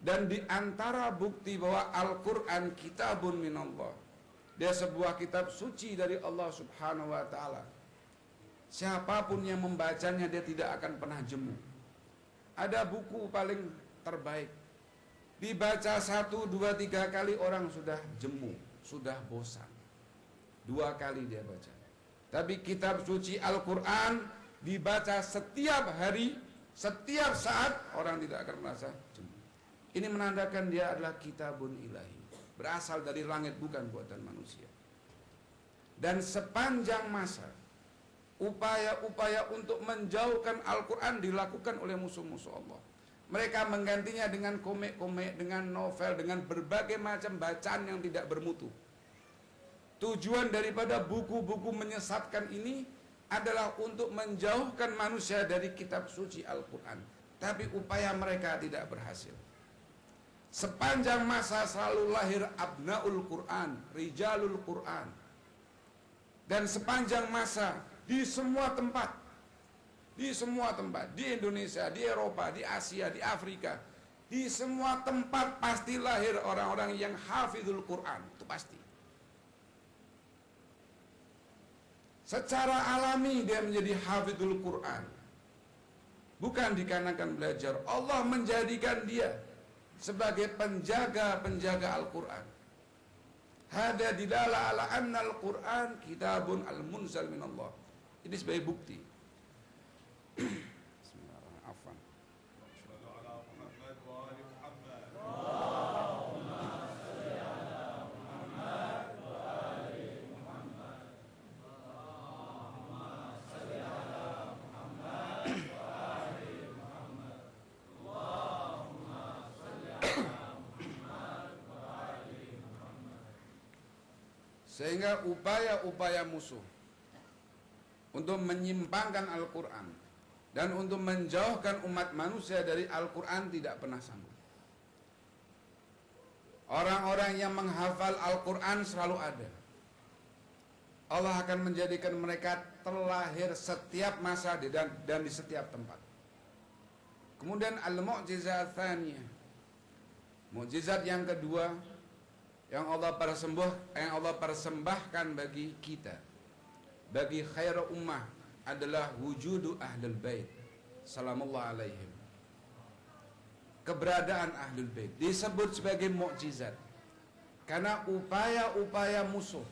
Dan di antara bukti bahwa Al-Quran kitabun minallah, dia sebuah kitab suci dari Allah Subhanahu wa ta'ala. Siapapun yang membacanya dia tidak akan pernah jemu. Ada buku paling terbaik, dibaca 1, 2, 3 kali orang sudah jemu, sudah bosan. 2 kali dia baca. Tapi kitab suci Al-Quran dibaca setiap hari, setiap saat, orang tidak akan merasa jemu. Ini menandakan dia adalah kitabun ilahi, berasal dari langit, bukan buatan manusia. Dan sepanjang masa upaya-upaya untuk menjauhkan Al-Quran dilakukan oleh musuh-musuh Allah. Mereka menggantinya dengan komik-komik, dengan novel, dengan berbagai macam bacaan yang tidak bermutu. Tujuan daripada buku-buku menyesatkan ini adalah untuk menjauhkan manusia dari kitab suci Al-Quran. Tapi upaya mereka tidak berhasil. Sepanjang masa selalu lahir abnaul Quran, rijalul Quran. Dan sepanjang masa di semua tempat, di Indonesia, di Eropa, di Asia, di Afrika, di semua tempat pasti lahir orang-orang yang hafizul Quran, itu pasti. Secara alami dia menjadi hafizul Quran, bukan dikarenakan belajar. Allah menjadikan dia sebagai penjaga Al-Quran. Hada dilalah ala anna Al-Quran kitabun al-munzal minallah. Ini sebagai bukti. Bismillahirrahmanirrahim. Sehingga upaya-upaya musuh untuk menyimpangkan Al-Quran dan untuk menjauhkan umat manusia dari Al-Quran tidak pernah sanggup. Orang-orang yang menghafal Al-Quran selalu ada. Allah akan menjadikan mereka terlahir setiap masa dan di setiap tempat. Kemudian al-mu'jizat tsaniyah, mukjizat yang kedua yang Allah persembahkan bagi kita, bagi khair ummah, adalah wujudu ahlul bait salamullah alaihim. Keberadaan ahlul bait disebut sebagai mukjizat karena upaya-upaya musuh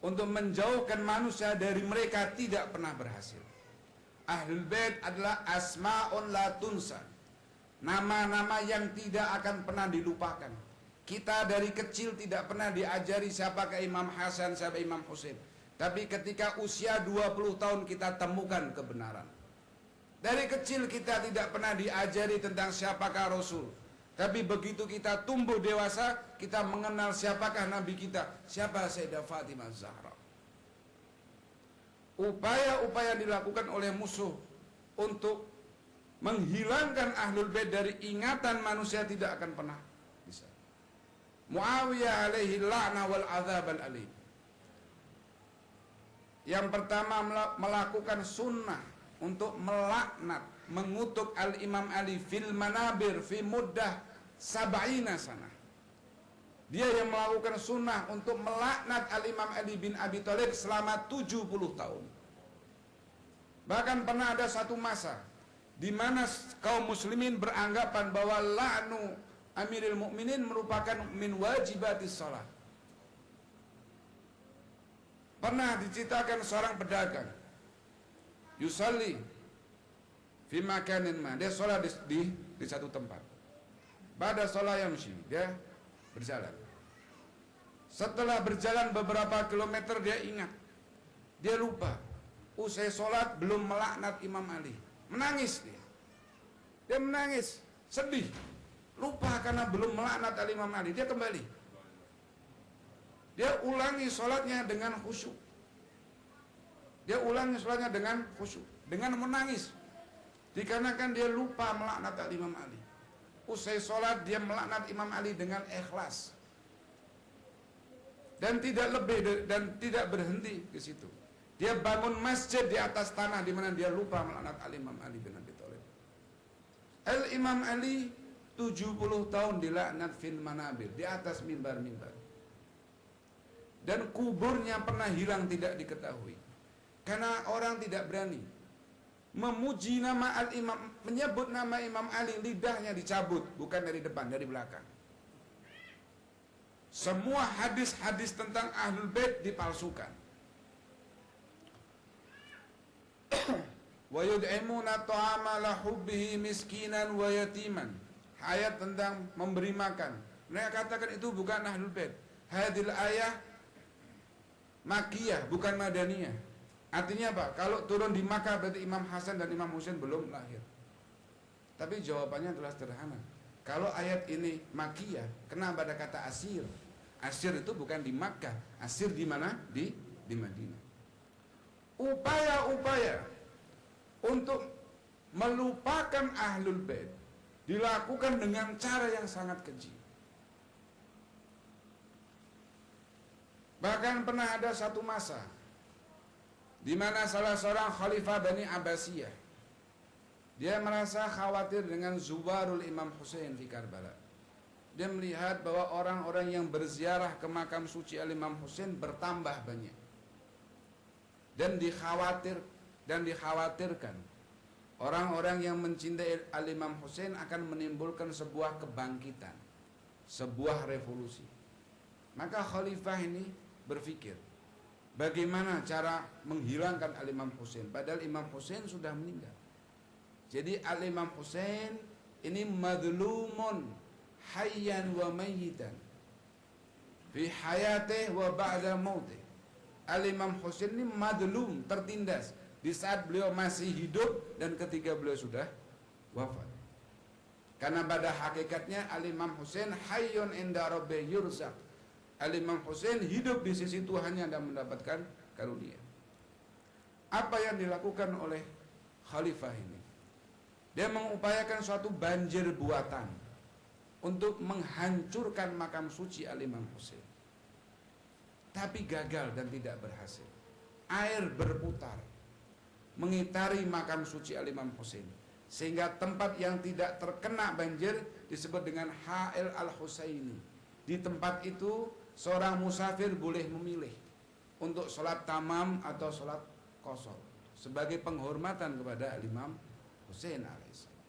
untuk menjauhkan manusia dari mereka tidak pernah berhasil. Ahlul bait adalah asma'un la tunsa, nama-nama yang tidak akan pernah dilupakan. Kita dari kecil tidak pernah diajari siapakah Imam Hasan, siapa Imam Husain. Tapi ketika usia 20 tahun kita temukan kebenaran. Dari kecil kita tidak pernah diajari tentang siapakah Rasul. Tapi begitu kita tumbuh dewasa, kita mengenal siapakah Nabi kita, siapa Sayyidah Fatimah Zahra. Upaya-upaya dilakukan oleh musuh untuk menghilangkan ahlul bait dari ingatan manusia tidak akan pernah bisa. Muawiyah alaihi la'na wal azab al-alim. Yang pertama melakukan sunnah untuk melaknat, mengutuk al-Imam Ali fil manabir fi muddah sab'ina sana. Dia yang melakukan sunnah untuk melaknat al-Imam Ali bin Abi Thalib selama 70 tahun. Bahkan pernah ada satu masa di mana kaum muslimin beranggapan bahwa la'nu Amirul Mukminin merupakan min wajibatis salat. Pernah diceritakan seorang pedagang yusalli fi makanin ma, dia sholat di satu tempat. Pada sholat yamshi, dia berjalan. Setelah berjalan beberapa kilometer dia ingat, dia lupa, usai sholat belum melaknat Imam Ali. Menangis dia menangis, sedih, lupa karena belum melaknat Imam Ali. Dia kembali, dia ulangi sholatnya dengan khusyuk. Dia ulangi sholatnya dengan khusyuk, dengan menangis, dikarenakan dia lupa melaknat Imam Ali. Usai sholat dia melaknat Imam Ali dengan ikhlas, dan tidak lebih dan tidak berhenti ke situ. Dia bangun masjid di atas tanah di mana dia lupa melaknat Imam Ali bin Abi Thalib. Imam Ali 70 tahun dilaknat fil manabir, di atas mimbar-mimbar. Dan kuburnya pernah hilang tidak diketahui. Karena orang tidak berani memuji nama al-imam, menyebut nama Imam Ali, lidahnya dicabut, bukan dari depan, dari belakang. Semua hadis-hadis tentang Ahlul Bait dipalsukan. Wa yud'imuna ta'ama la hubbihi miskinan wa yatiman. Ayat tentang memberi makan. Mereka katakan itu bukan Ahlul Bait. Hadil ayah Makiyah, bukan Madaniyah. Artinya apa? Kalau turun di Makkah berarti Imam Hasan dan Imam Husain belum lahir. Tapi jawabannya adalah sederhana. Kalau ayat ini Makiyah, kenapa ada kata asir? Asir itu bukan di Makkah. Asir di mana? Di Madinah. Upaya-upaya untuk melupakan Ahlul Bait dilakukan dengan cara yang sangat keji. Bahkan pernah ada satu masa di mana salah seorang khalifah Bani Abbasiyah, dia merasa khawatir dengan zuwarul Imam Husain di Karbala. Dia melihat bahwa orang-orang yang berziarah ke makam suci Al-Imam Husain bertambah banyak. Dan dikhawatirkan orang-orang yang mencintai Al-Imam Husain akan menimbulkan sebuah kebangkitan, sebuah revolusi. Maka khalifah ini berpikir, bagaimana cara menghilangkan Al-Imam Husain, padahal Imam Husain sudah meninggal. Jadi Al-Imam Husain ini madlumun hayyan wa mayyitan, fi hayatih wa ba'da mautih. Al-Imam Husain ini madlum, tertindas di saat beliau masih hidup dan ketika beliau sudah wafat. Karena pada hakikatnya Al-Imam Husain hayyun inda rabbi yurzaq. Al-Imam Husain hidup di sisi Tuhannya dan mendapatkan karunia. Apa yang dilakukan oleh khalifah ini? Dia mengupayakan suatu banjir buatan untuk menghancurkan makam suci Al-Imam Husain. Tapi gagal dan tidak berhasil. Air berputar mengitari makam suci Al-Imam Husain, sehingga tempat yang tidak terkena banjir disebut dengan Ha'il Al-Husaini. Di tempat itu seorang musafir boleh memilih untuk sholat tamam atau sholat qashar sebagai penghormatan kepada Al-Imam Husain alaihissalam.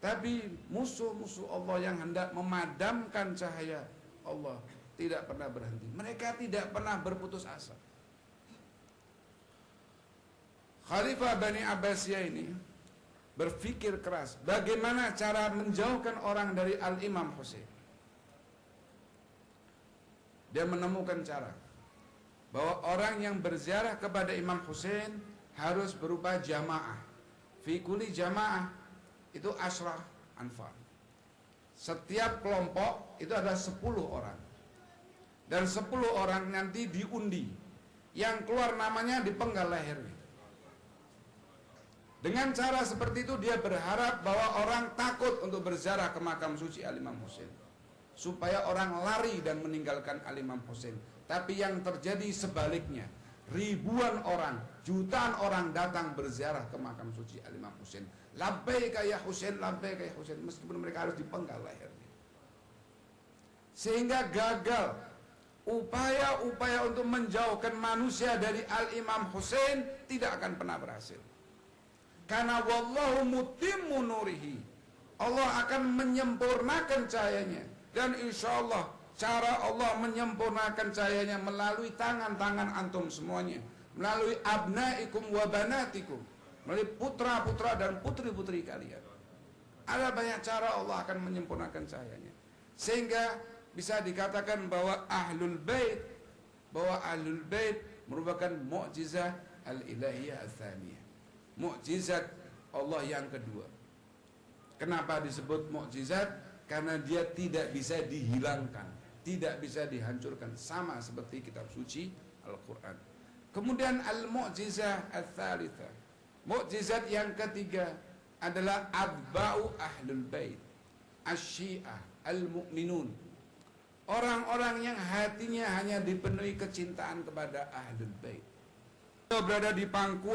Tapi musuh-musuh Allah yang hendak memadamkan cahaya Allah tidak pernah berhenti. Mereka tidak pernah berputus asa. Khalifah Bani Abbasiyah ini berpikir keras bagaimana cara menjauhkan orang dari Al-Imam Husain. Dia menemukan cara bahwa orang yang berziarah kepada Imam Husain harus berupa jamaah. Fi kulli jamaah itu asyrah anfar. Setiap kelompok itu ada 10 orang. Dan 10 orang nanti diundi. Yang keluar namanya dipenggal lehernya. Dengan cara seperti itu dia berharap bahwa orang takut untuk berziarah ke makam suci Al-Imam Husain, supaya orang lari dan meninggalkan Al-Imam Husain. Tapi yang terjadi sebaliknya, ribuan orang, jutaan orang datang berziarah ke makam suci Al-Imam Husain. Labbaika ya Husain, labbaika ya Husain, meskipun mereka harus dipenggal lehernya. Sehingga gagal upaya-upaya untuk menjauhkan manusia dari Al-Imam Husain tidak akan pernah berhasil. Karena wallahu mutimmu nurihi, Allah akan menyempurnakan cahayanya. Dan insya Allah cara Allah menyempurnakan cahayanya melalui tangan-tangan antum semuanya, melalui abnaikum wa banatikum, melalui putra-putra dan putri-putri kalian. Ada banyak cara Allah akan menyempurnakan cahayanya, sehingga bisa dikatakan bahwa Ahlul Bait merupakan mukjizah al-ilahiyah al-thaniyah, mukjizat Allah yang kedua. Kenapa disebut mukjizat? Karena dia tidak bisa dihilangkan, tidak bisa dihancurkan, sama seperti kitab suci Al-Quran. Kemudian al-mu'jizah al-thalithah, mukjizat yang ketiga adalah atba'u Ahlul Bait, asy-syiah al-mu'minun, orang-orang yang hatinya hanya dipenuhi kecintaan kepada Ahlul Bait. Berada di pangkuan